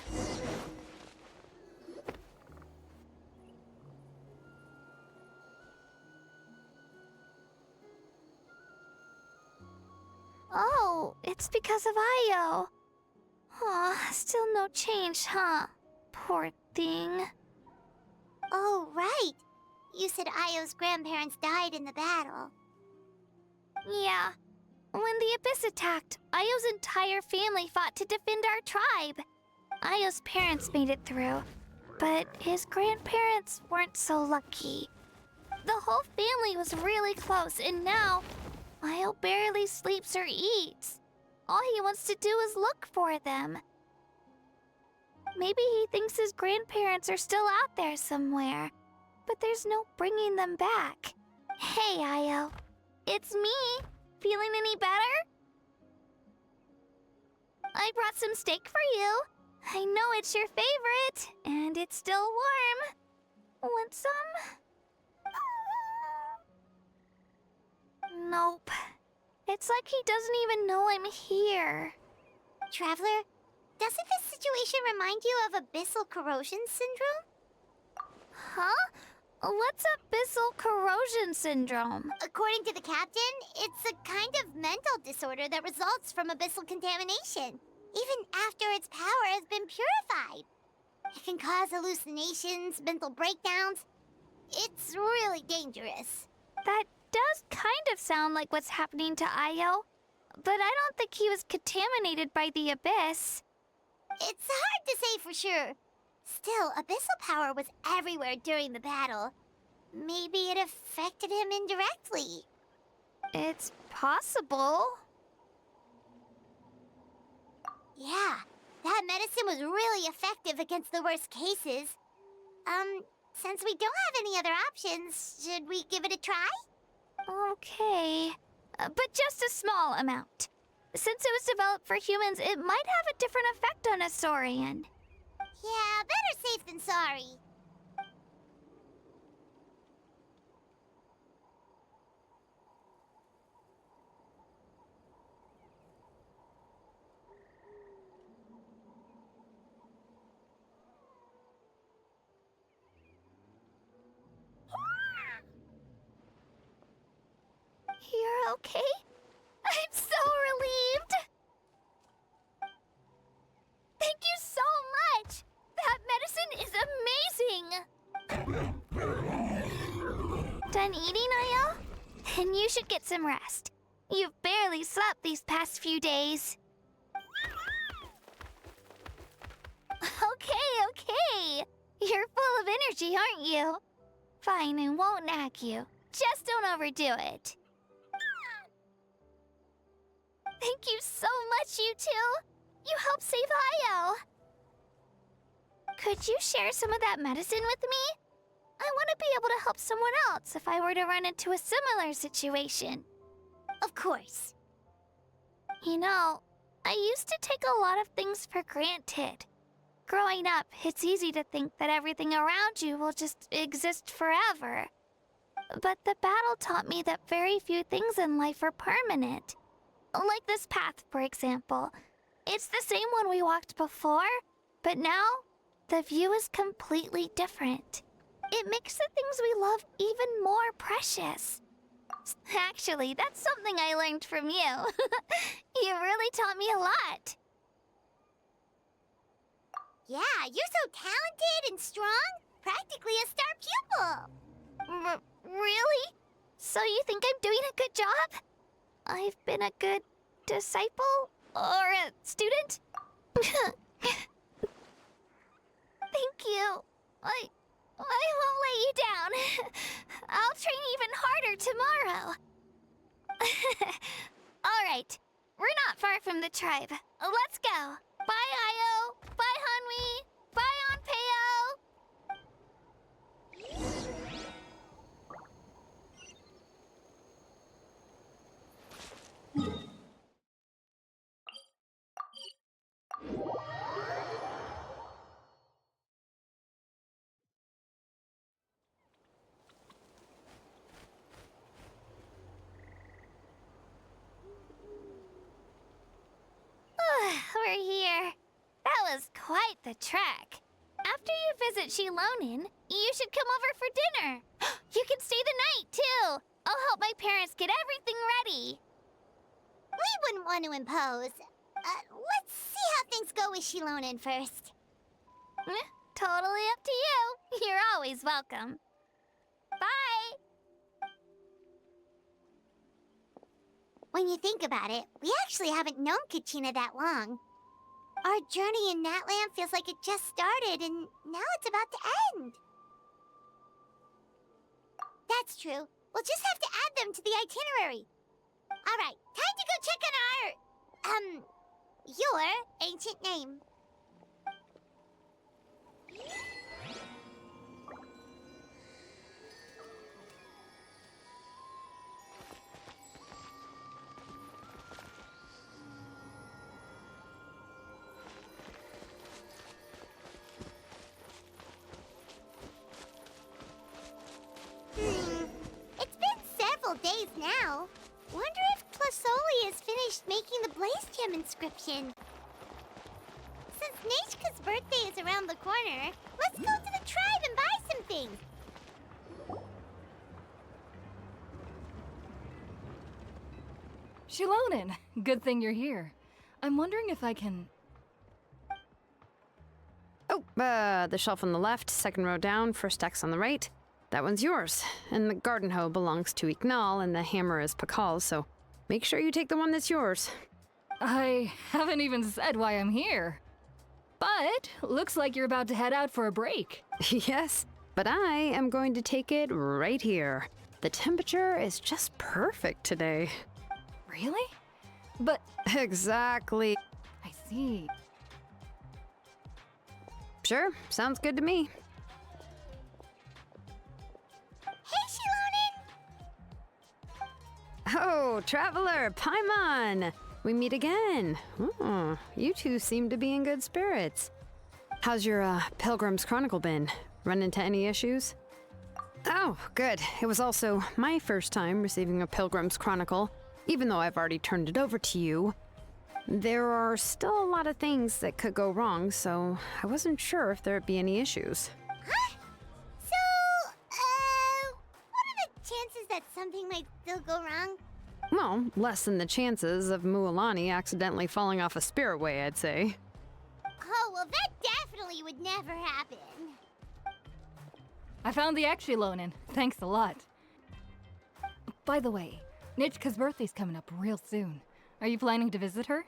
Oh, it's because of Io. Aw, still no change, huh? Poor thing. Oh, right. You said Io's grandparents died in the battle. Yeah. When the Abyss attacked, Io's entire family fought to defend our tribe. Io's parents made it through, but his grandparents weren't so lucky. The whole family was really close, and now Io barely sleeps or eats. All he wants to do is look for them. Maybe he thinks his grandparents are still out there somewhere, but there's no bringing them back. Hey, Io. It's me. Feeling any better? I brought some steak for you. I know it's your favorite, and it's still warm. Want some? Nope. It's like he doesn't even know I'm here. Traveler, doesn't this situation remind you of abyssal corrosion syndrome? Huh? What's abyssal corrosion syndrome? According to the captain, it's a kind of mental disorder that results from abyssal contamination, even after its power has been purified. It can cause hallucinations, mental breakdowns. It's really dangerous. That does kind of sound like what's happening to Io, but I don't think he was contaminated by the Abyss. It's hard to say for sure. Still, abyssal power was everywhere during the battle. Maybe it affected him indirectly. It's possible. Yeah, that medicine was really effective against the worst cases. Since we don't have any other options, should we give it a try? Okay, but just a small amount. Since it was developed for humans, it might have a different effect on a Saurian. Yeah, better safe than sorry. You're okay? I'm so relieved! Thank you so much! That medicine is amazing! Done eating, Io? Then you should get some rest. You've barely slept these past few days. Okay. You're full of energy, aren't you? Fine, I won't nag you. Just don't overdo it. Thank you so much, you two. You helped save Io. Could you share some of that medicine with me? I want to be able to help someone else if I were to run into a similar situation. Of course. You know, I used to take a lot of things for granted. Growing up, it's easy to think that everything around you will just exist forever. But the battle taught me that very few things in life are permanent. Like this path, for example. It's the same one we walked before, but now the view is completely different. It makes the things we love even more precious. Actually, that's something I learned from you. You really taught me a lot. Yeah, you're so talented and strong. Practically a star pupil. Really? So you think I'm doing a good job? I've been a good disciple? Or a student? Thank you. I won't let you down. I'll train even harder tomorrow. All right. We're not far from the tribe. Let's go. Bye, Io. Bye, Hanwi. Bye, Onpeo. was quite the trek. After you visit Shilonin, you should come over for dinner. You can stay the night, too. I'll help my parents get everything ready. We wouldn't want to impose. Let's see how things go with Shilonin first. Totally up to you. You're always welcome. Bye. When you think about it, we actually haven't known Kachina that long. Our journey in Natland feels like it just started, and now it's about to end. That's true. We'll just have to add them to the itinerary. All right, time to go check on your ancient name. It's been several days now. Wonder if Tlasoli has finished making the Blaze Gem inscription. Since Nechka's birthday is around the corner, let's go to the tribe and buy some things. Shilonin, good thing you're here. I'm wondering if I can... Oh, the shelf on the left, second row down, first X on the right. That one's yours. And the garden hoe belongs to Ignal, and the hammer is Pakal's, so make sure you take the one that's yours. I haven't even said why I'm here. But looks like you're about to head out for a break. Yes, but I am going to take it right here. The temperature is just perfect today. Really? But Exactly. I see. Sure, sounds good to me. Hey, Shilonin! Oh, Traveler, Paimon! We meet again. You two seem to be in good spirits. How's your Pilgrim's Chronicle been? Run into any issues? Oh, good. It was also my first time receiving a Pilgrim's Chronicle, even though I've already turned it over to you. There are still a lot of things that could go wrong, so I wasn't sure if there'd be any issues. Huh? So, what are the chances that something might still go wrong? Well, less than the chances of Mualani accidentally falling off a spirit way, I'd say. Oh, well, that definitely would never happen. I found the X Shilonin. Thanks a lot. By the way, Nichka's birthday's coming up real soon. Are you planning to visit her?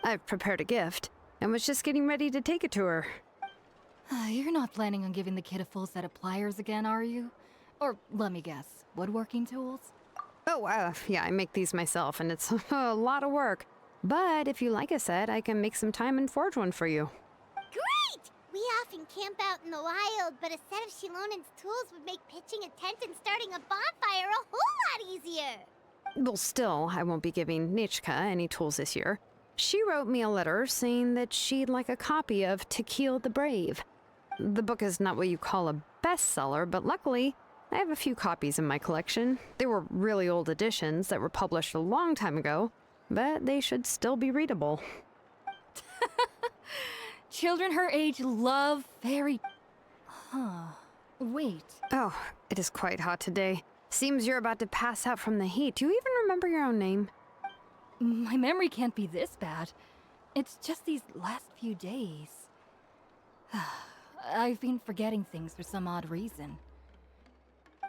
I've prepared a gift, and was just getting ready to take it to her. You're not planning on giving the kid a full set of pliers again, are you? Or, let me guess, woodworking tools? Oh, yeah, I make these myself, and it's a lot of work. But if you like a set, I can make some time and forge one for you. Great! We often camp out in the wild, but a set of Shilonin's tools would make pitching a tent and starting a bonfire a whole lot easier. Well, still, I won't be giving Nichka any tools this year. She wrote me a letter saying that she'd like a copy of Tequil the Brave. The book is not what you call a bestseller, but luckily, I have a few copies in my collection. They were really old editions that were published a long time ago, but they should still be readable. Children her age love fairy... Wait. Oh, it is quite hot today. Seems you're about to pass out from the heat. Do you even remember your own name? My memory can't be this bad. It's just these last few days. I've been forgetting things for some odd reason.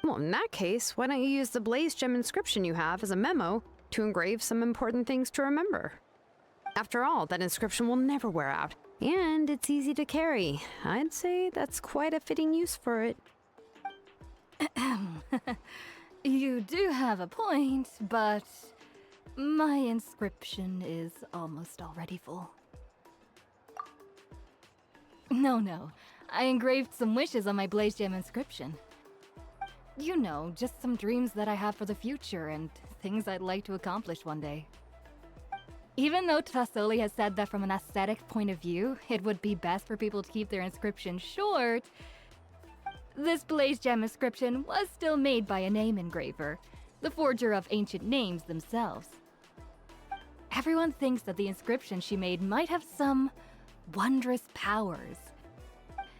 Well, in that case, why don't you use the Blaze Gem inscription you have as a memo to engrave some important things to remember? After all, that inscription will never wear out, and it's easy to carry. I'd say that's quite a fitting use for it. You do have a point, but my inscription is almost already full. No. I engraved some wishes on my Blaze Gem inscription. You know, just some dreams that I have for the future and things I'd like to accomplish one day. Even though Tlasoli has said that from an aesthetic point of view, it would be best for people to keep their inscription short, this Blaze Gem inscription was still made by a name engraver, the forger of ancient names themselves. Everyone thinks that the inscription she made might have some wondrous powers.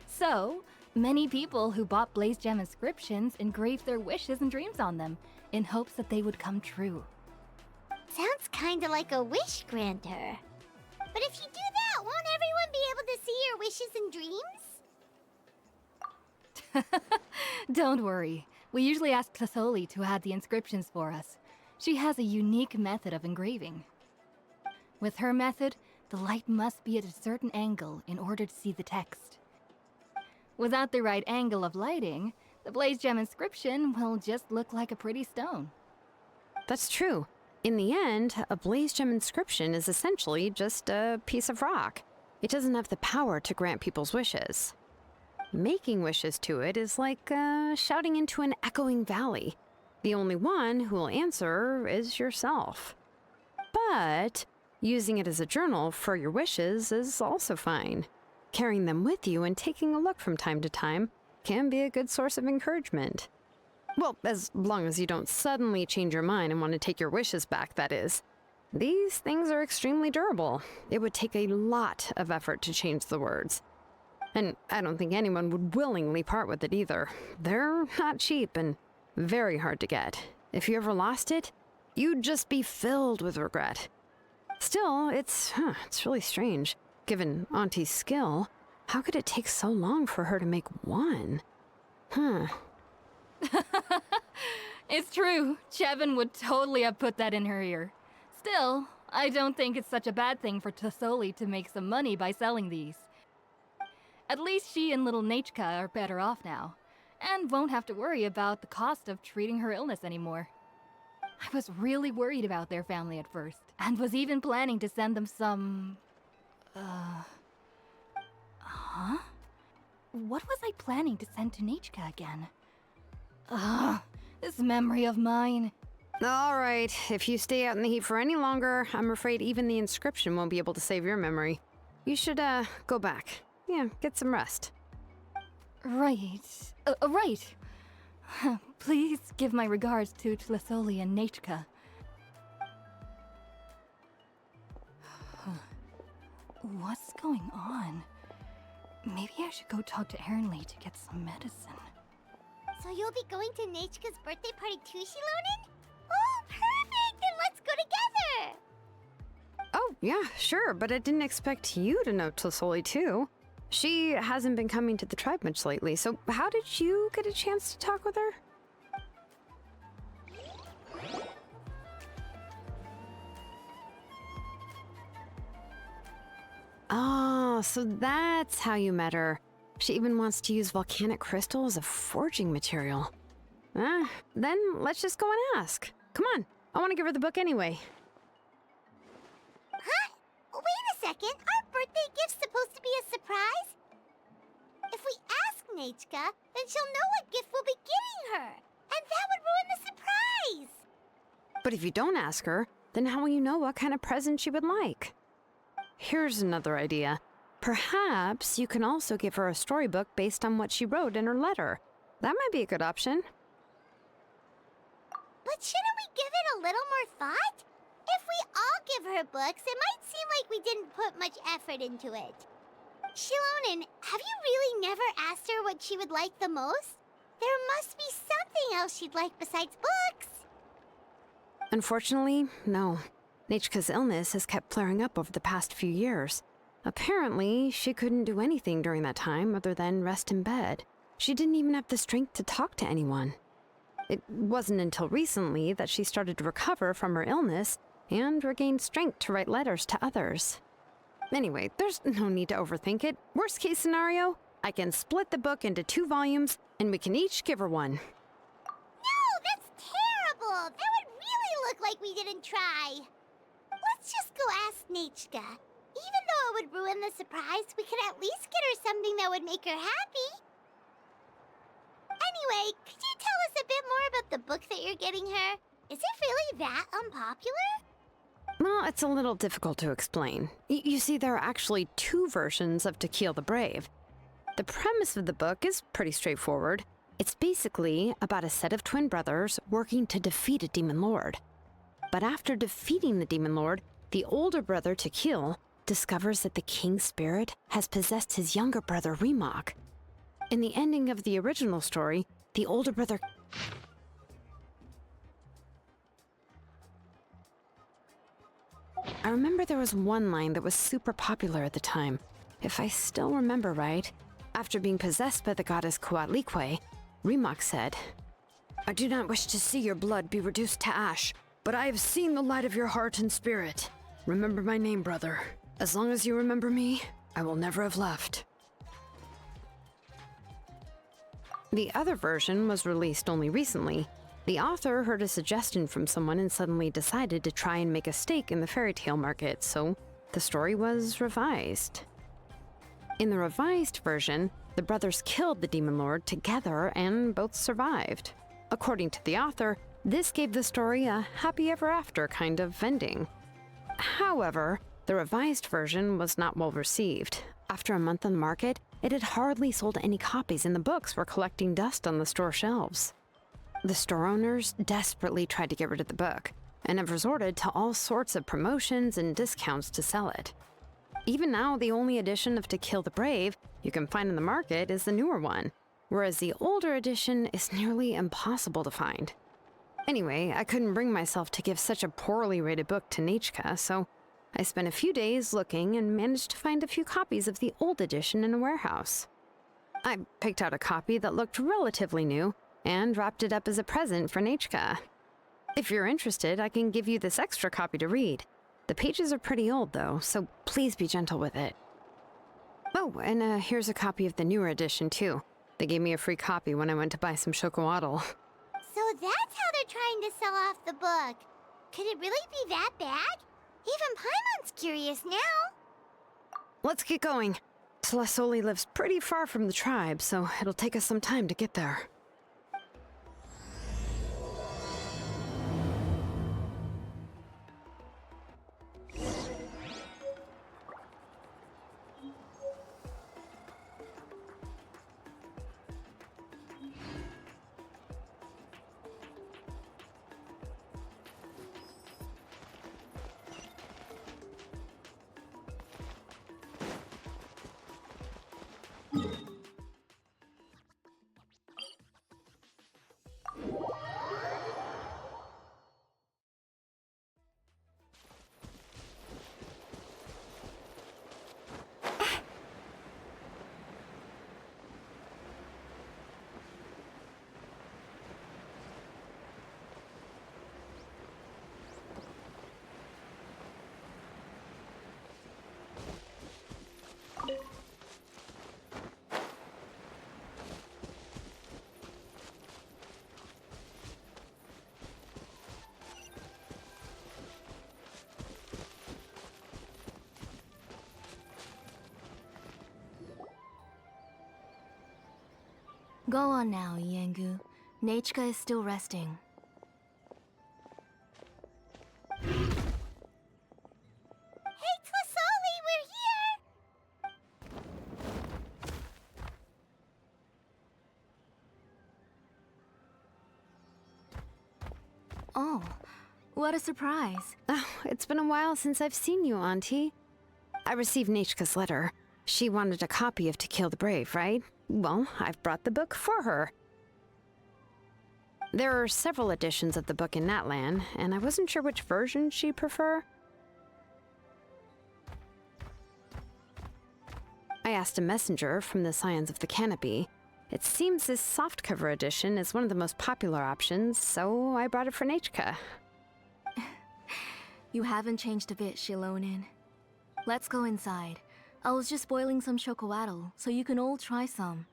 So, many people who bought Blaze Gem inscriptions engraved their wishes and dreams on them in hopes that they would come true. Sounds kinda like a wish granter. But if you do that, won't everyone be able to see your wishes and dreams? Don't worry. We usually ask Tlassoli to add the inscriptions for us. She has a unique method of engraving. With her method, the light must be at a certain angle in order to see the text. Without the right angle of lighting, the Blaze Gem inscription will just look like a pretty stone. That's true. In the end, a Blaze Gem inscription is essentially just a piece of rock. It doesn't have the power to grant people's wishes. Making wishes to it is like shouting into an echoing valley. The only one who will answer is yourself. But using it as a journal for your wishes is also fine. Carrying them with you and taking a look from time to time can be a good source of encouragement. Well, as long as you don't suddenly change your mind and want to take your wishes back, that is. These things are extremely durable. It would take a lot of effort to change the words. And I don't think anyone would willingly part with it either. They're not cheap and very hard to get. If you ever lost it, you'd just be filled with regret. Still, it's really strange. Given Auntie's skill, how could it take so long for her to make one? It's true. Chevin would totally have put that in her ear. Still, I don't think it's such a bad thing for Tlassoli to make some money by selling these. At least she and little Nachka are better off now, and won't have to worry about the cost of treating her illness anymore. I was really worried about their family at first, and was even planning to send them some... What was I planning to send to Nachka again? This memory of mine. All right, if you stay out in the heat for any longer, I'm afraid even the inscription won't be able to save your memory. You should, go back. Yeah, get some rest. Right. Right. Please give my regards to Tlassoli and Nachka. What's going on? Maybe I should go talk to Ernly to get some medicine. So you'll be going to Nachka's birthday party too, Shilonen? Oh, perfect! Then let's go together! Oh, yeah, sure, but I didn't expect you to know Tlassoli too. She hasn't been coming to the tribe much lately, so how did you get a chance to talk with her? Oh, so that's how you met her. She even wants to use volcanic crystal as a forging material. Then let's just go and ask. Come on, I want to give her the book anyway. Huh? Wait a second, our birthday gift's supposed to be a surprise? If we ask Nachka, then she'll know what gift we'll be giving her, and that would ruin the surprise! But if you don't ask her, then how will you know what kind of present she would like? Here's another idea. Perhaps you can also give her a storybook based on what she wrote in her letter. That might be a good option. But shouldn't we give it a little more thought? If we all give her books, it might seem like we didn't put much effort into it. Shilonen, have you really never asked her what she would like the most? There must be something else she'd like besides books. Unfortunately, no. Nachka's illness has kept flaring up over the past few years. Apparently, she couldn't do anything during that time other than rest in bed. She didn't even have the strength to talk to anyone. It wasn't until recently that she started to recover from her illness and regained strength to write letters to others. Anyway, there's no need to overthink it. Worst case scenario, I can split the book into 2 volumes and we can each give her one. No, that's terrible! That would really look like we didn't try. Let's just go ask Nachka. Even though it would ruin the surprise, we could at least get her something that would make her happy. Anyway, could you tell us a bit more about the book that you're getting her? Is it really that unpopular? Well, it's a little difficult to explain. You see, there are actually 2 versions of Tequil the Brave. The premise of the book is pretty straightforward. It's basically about a set of twin brothers working to defeat a demon lord. But after defeating the demon lord, the older brother, Tequil, discovers that the king's spirit has possessed his younger brother Remok. In the ending of the original story, the older brother... I remember there was one line that was super popular at the time. If I still remember right, after being possessed by the goddess Coatlicue, Remok said, "I do not wish to see your blood be reduced to ash, but I have seen the light of your heart and spirit. Remember my name, brother. As long as you remember me, I will never have left." The other version was released only recently. The author heard a suggestion from someone and suddenly decided to try and make a stake in the fairy tale market, so the story was revised. In the revised version, the brothers killed the Demon Lord together and both survived. According to the author, this gave the story a happy ever after kind of ending. However, the revised version was not well received. After a month on the market, it had hardly sold any copies and the books were collecting dust on the store shelves. The store owners desperately tried to get rid of the book, and have resorted to all sorts of promotions and discounts to sell it. Even now, the only edition of To Kill the Brave you can find in the market is the newer one, whereas the older edition is nearly impossible to find. Anyway, I couldn't bring myself to give such a poorly rated book to Nechka, so I spent a few days looking and managed to find a few copies of the old edition in a warehouse. I picked out a copy that looked relatively new and wrapped it up as a present for Nechka. If you're interested, I can give you this extra copy to read. The pages are pretty old though, so please be gentle with it. Oh, and here's a copy of the newer edition too. They gave me a free copy when I went to buy some Chocoatl. So that's how they're trying to sell off the book. Could it really be that bad? Even Paimon's curious now. Let's get going. Telesoli lives pretty far from the tribe, so it'll take us some time to get there. Go on now, Iengu. Nechka is still resting. Hey, Telesoli, we're here! Oh, what a surprise. Oh, it's been a while since I've seen you, Auntie. I received Nechka's letter. She wanted a copy of To Kill the Brave, right? Well, I've brought the book for her. There are several editions of the book in Natlan, and I wasn't sure which version she'd prefer. I asked a messenger from the Scions of the Canopy. It seems this softcover edition is one of the most popular options, so I brought it for Nechka. You haven't changed a bit, Shilonin. Let's go inside. I was just boiling some Chocoatl, so you can all try some.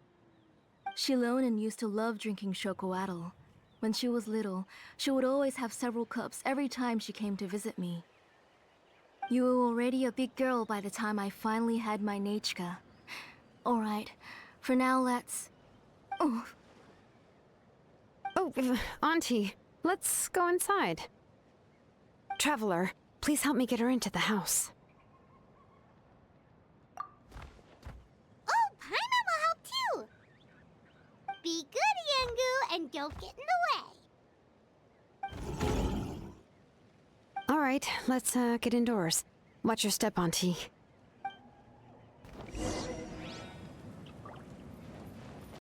Shilonin used to love drinking Chocoatl. When she was little, she would always have several cups every time she came to visit me. You were already a big girl by the time I finally had my Nechka. Alright, for now let's... Oh, Auntie, let's go inside. Traveler, please help me get her into the house. Oh, Paimon will help too! Be good, Iengu, and don't get in the way. All right, let's get indoors. Watch your step, Auntie.